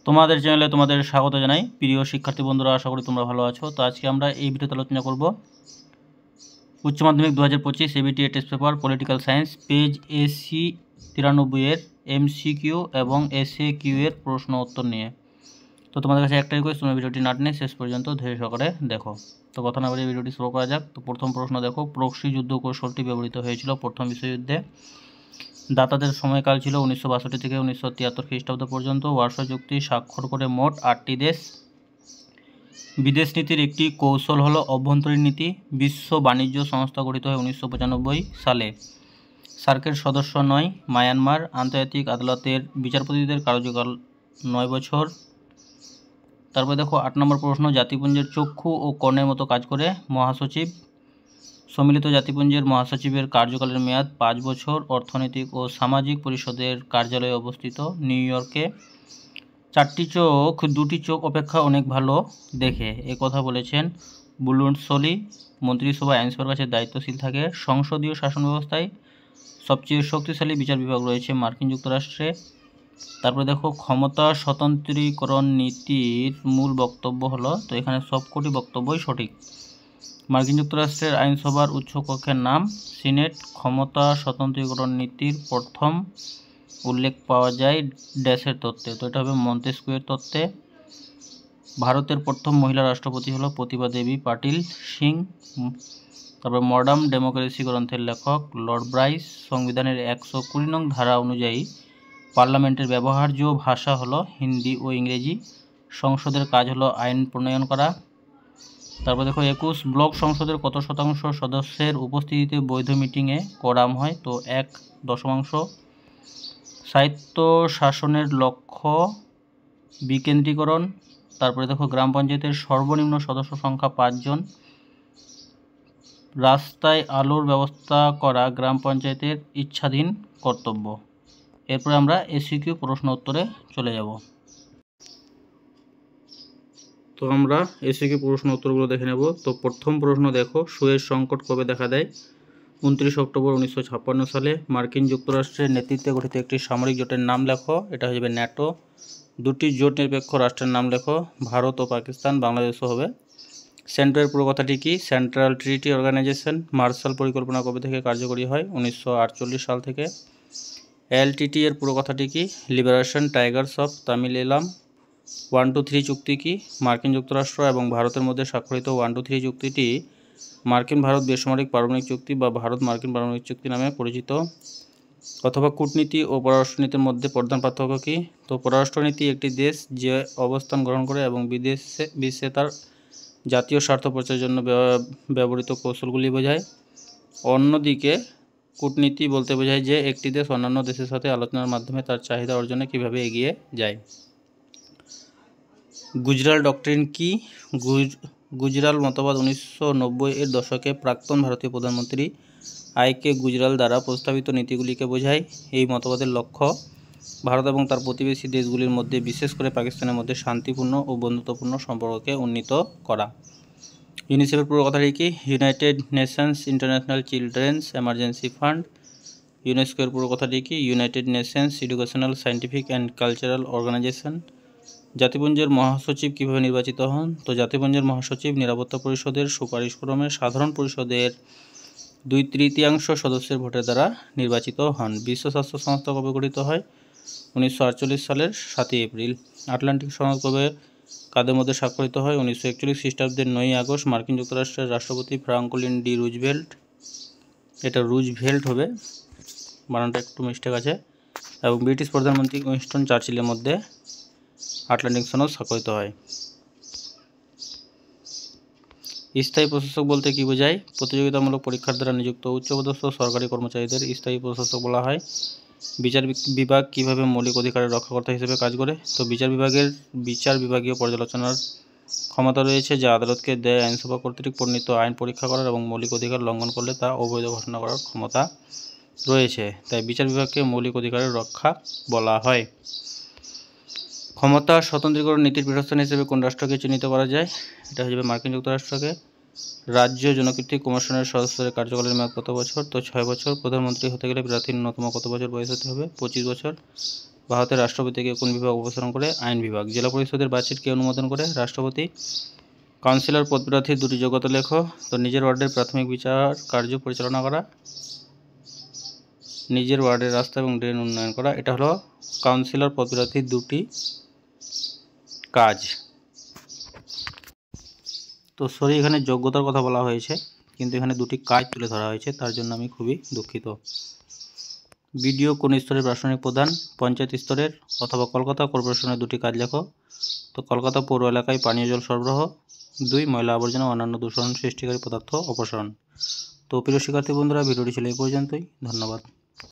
তোমাদের চ্যানেলে তোমাদের স্বাগত জানাই। প্রিয় শিক্ষার্থী বন্ধুরা, আশা করি তোমরা ভালো আছো। তো আজকে আমরা এই ভিডিওতে আলোচনা করব উচ্চ মাধ্যমিক 2025 ABTA test paper political science page AC 93 এর এমসিকিউ এবং এসএ কিউ এর প্রশ্ন উত্তর নিয়ে। তো তোমাদের কাছে একটা রিকোয়েস্ট, তোমরা ভিডিওটি না টেনে শেষ পর্যন্ত ধৈর্য সহকারে দেখো। তো কথা না বলে ভিডিওটি শুরু করা যাক। তো প্রথম প্রশ্ন দেখো, প্রক্সি যুদ্ধ কৌশলটি ব্যবহৃত হয়েছিল প্রথম বিশ্বযুদ্ধে। দাতাদের সময়কাল ছিল 1962 থেকে 1973 খ্রিস্টাব্দ পর্যন্ত। ওয়ারসা চুক্তি স্বাক্ষর করে মোট 8টি দেশ। বিদেশ নীতির একটি কৌশল হলো অভ্যন্তরীণ নীতি। বিশ্ব বাণিজ্য সংস্থা গঠিত হয় 1995 সালে। সার্কের সদস্য নয় মায়ানমার। আন্তর্জাতিক আদালতের বিচারপতিদের কার্যকাল 9 বছর। তারপরে দেখো 8 নম্বর প্রশ্ন, জাতিপুঞ্জের চক্ষু ও কর্ণের মতো কাজ করে মহাসচিব। সম্মিলিত জাতিপুঞ্জের মহাসচিবের কার্যকালের মেয়াদ 5 বছর। অর্থনৈতিক ও সামাজিক পরিষদের কার্যালয় অবস্থিত নিউ ইয়র্কে। 4টি চোখ 2টি চোখ অপেক্ষা অনেক ভালো দেখে, এ কথা বলেছেন বুলুন্সলি। মন্ত্রিসভা আইনসভার কাছে দায়িত্বশীল থাকে। সংসদীয় শাসন ব্যবস্থায় সবচেয়ে শক্তিশালী বিচার বিভাগ রয়েছে মার্কিন যুক্তরাষ্ট্রে। তারপরে দেখো, ক্ষমতা স্বতন্ত্রীকরণ নীতির মূল বক্তব্য হলো, তো এখানে সবকটি বক্তব্যই সঠিক। মার্কিন যুক্তরাষ্ট্রের আইনসভার উচ্চ কক্ষের নাম সিনেট। ক্ষমতা স্বতন্ত্রীকরণ নীতির প্রথম উল্লেখ পাওয়া যায় ড্যাশের তত্ত্বে, তো এটা হবে মন্তেস্কুয়ের তত্ত্বে। ভারতের প্রথম মহিলা রাষ্ট্রপতি হলো প্রতিভা দেবী পাটিল সিং। তারপর মডার্ন ডেমোক্রেসি গ্রন্থের লেখক লর্ড ব্রাইস। সংবিধানের 120 নং ধারা অনুযায়ী পার্লামেন্টের ব্যবহার্য ভাষা হলো হিন্দি ও ইংরেজি। সংসদের কাজ হলো আইন প্রণয়ন করা। তারপর দেখো 21, ব্লক সংসদের কত শতাংশ সদস্যের উপস্থিতিতে বৈধ মিটিংয়ে কোরাম হয়, তো 1/10। সাহিত্য শাসনের লক্ষ্য বিকেন্দ্রীকরণ। তারপরে দেখো গ্রাম পঞ্চায়েতের সর্বনিম্ন সদস্য সংখ্যা 5 জন। রাস্তায় আলোর ব্যবস্থা করা গ্রাম পঞ্চায়েতের ইচ্ছাধীন কর্তব্য। এরপরে আমরা এসিকিউ প্রশ্ন উত্তরে চলে যাব। তো আমরা এসিকিউ প্রশ্ন উত্তরগুলো দেখে নেব। তো প্রথম প্রশ্ন দেখো, সুয়েজ সংকট কবে দেখা দেয়? 29 অক্টোবর 1956 সালে। মার্কিন যুক্তরাষ্ট্রের নেতৃত্বে গঠিত একটি সামরিক জোটের নাম লেখো, এটা হয়ে যাবে ন্যাটো। 2টি জোট নিরপেক্ষ রাষ্ট্রের নাম লেখো, ভারত ও পাকিস্তান, বাংলাদেশও হবে। সেন্টোর পুরো কথাটি কি? Central treaty organization. মার্শাল পরিকল্পনা কবে থেকে কার্যকরী হয়? 1948 সাল থেকে। এলটিটি এর পুরো কথাটি কি? Liberation Tigers of তামিল-এলাম। 1-2-3 চুক্তি কি? মার্কিন যুক্তরাষ্ট্র এবং ভারতের মধ্যে স্বাক্ষরিত 1-2-3 চুক্তিটি মার্কিন ভারত বেসামরিক পারমাণবিক চুক্তি বা ভারত মার্কিন পারমাণবিক চুক্তি নামে পরিচিত। অথবা কূটনীতি ও পররাষ্ট্রনীতির মধ্যে প্রধান পার্থক্য কি? তো পররাষ্ট্রনীতি একটি দেশ যে অবস্থান গ্রহণ করে এবং বিশ্বে তার জাতীয় স্বার্থ প্রচারের জন্য ব্যবহৃত কৌশলগুলি বোঝায়। অন্যদিকে কূটনীতি বলতে বোঝায় যে একটি দেশ অন্যান্য দেশের সাথে আলোচনার মাধ্যমে তার চাহিদা অর্জনে কীভাবে এগিয়ে যায়। গুজরাল ডক্ট্রিন কি? গুজরাল মতবাদ 1990 এর দশকে প্রাক্তন ভারতীয় প্রধানমন্ত্রী আই.কে. গুজরাল দ্বারা প্রস্তাবিত নীতিগুলিকে বোঝায়। এই মতবাদের লক্ষ্য ভারত এবং তার প্রতিবেশী দেশগুলির মধ্যে, বিশেষ করে পাকিস্তানের মধ্যে শান্তিপূর্ণ ও বন্ধুত্বপূর্ণ সম্পর্ককে উন্নীত করা। ইউনিসেফের পুরো কথাটি কি? United Nations International Children's Emergency Fund. ইউনেস্কোর পুরো কথাটি কি? United Nations Educational Scientific and Cultural Organization. জাতিপুঞ্জের মহাসচিব কীভাবে নির্বাচিত হন? তো জাতিপুঞ্জের মহাসচিব নিরাপত্তা পরিষদের সুপারিশক্রমে সাধারণ পরিষদের 2/3 সদস্যের ভোটের দ্বারা নির্বাচিত হন। বিশ্ব স্বাস্থ্য সংস্থা কবে গঠিত হয়? 1948 সালের 7 এপ্রিল। আটলান্টিক সনদ কবে কাদের মধ্যে স্বাক্ষরিত হয়? 1941 খ্রিস্টাব্দের 9 আগস্ট। মার্কিন যুক্তরাষ্ট্রের রাষ্ট্রপতি ফ্রাঙ্কলিন ডি রুজভেল্ট। এটা রুজভেল্ট হবে, বানানটা একটু মিস্টেক আছে। এবং ব্রিটিশ প্রধানমন্ত্রী উইনস্টন চার্চিলের মধ্যে আটলান্টিক সনদ স্বাক্ষরিত হয়। স্থায়ী প্রশাসক বলতে কী বোঝায়? প্রতিযোগিতামূলক পরীক্ষার দ্বারা নিযুক্ত উচ্চপদস্থ সরকারি কর্মচারীদের স্থায়ী প্রশাসক বলা হয়। বিচার বিভাগ কীভাবে মৌলিক অধিকারের রক্ষাকর্তা হিসেবে কাজ করে? তো বিচার বিভাগীয় পর্যালোচনার ক্ষমতা রয়েছে, যা আদালতকে দেয় আইনসভা কর্তৃক প্রণীত আইন পরীক্ষা করার এবং মৌলিক অধিকার লঙ্ঘন করলে তা অবৈধ ঘোষণা করার ক্ষমতা রয়েছে। তাই বিচার বিভাগকে মৌলিক অধিকারের রক্ষা বলা হয়। ক্ষমতা স্বতন্ত্রীকরণ নীতির পীঠস্থান হিসেবে কোন রাষ্ট্রকে চিহ্নিত করা যায়? এটা হয়ে যাবে মার্কিন যুক্তরাষ্ট্রকে। রাজ্য জনকীর্তি কমিশনের সদস্যদের কার্যকালের মেয়াদ কত বছর? তো 6 বছর। প্রধানমন্ত্রী হতে গেলে প্রার্থীর ন্যূনতম কত বছর বয়স হতে হবে? 25 বছর। ভারতের রাষ্ট্রপতিকে কোন বিভাগ অপসারণ করে? আইন বিভাগ। জেলা পরিষদের বাজেট কে অনুমোদন করে? রাষ্ট্রপতি। কাউন্সিলর পদপ্রার্থীর দুটি যোগ্যতা লেখো। তো নিজের ওয়ার্ডের প্রাথমিক বিচার কার্য পরিচালনা করা, নিজের ওয়ার্ডের রাস্তা এবং ড্রেন উন্নয়ন করা, এটা হলো কাউন্সিলর পদপ্রার্থীর দুটি কাজ। তো সরি, এখানে যোগ্যতার কথা বলা হয়েছে, কিন্তু এখানে দুটি কাজ তুলে ধরা হয়েছে, তার জন্য আমি খুবই দুঃখিত। বিডিও কোন স্তরের প্রশাসনিক প্রধান? পঞ্চায়েত স্তরের অথবা কলকাতা কর্পোরেশনের দুটি কাজ লেখো। তো কলকাতা পৌর এলাকায় পানীয় জল সরবরাহ, 2 ময়লা আবর্জনা অন্যান্য দূষণ সৃষ্টিকারী পদার্থ অপসারণ। তো প্রিয় শিক্ষার্থী বন্ধুরা, ভিডিওটি ছিল এই পর্যন্তই। ধন্যবাদ।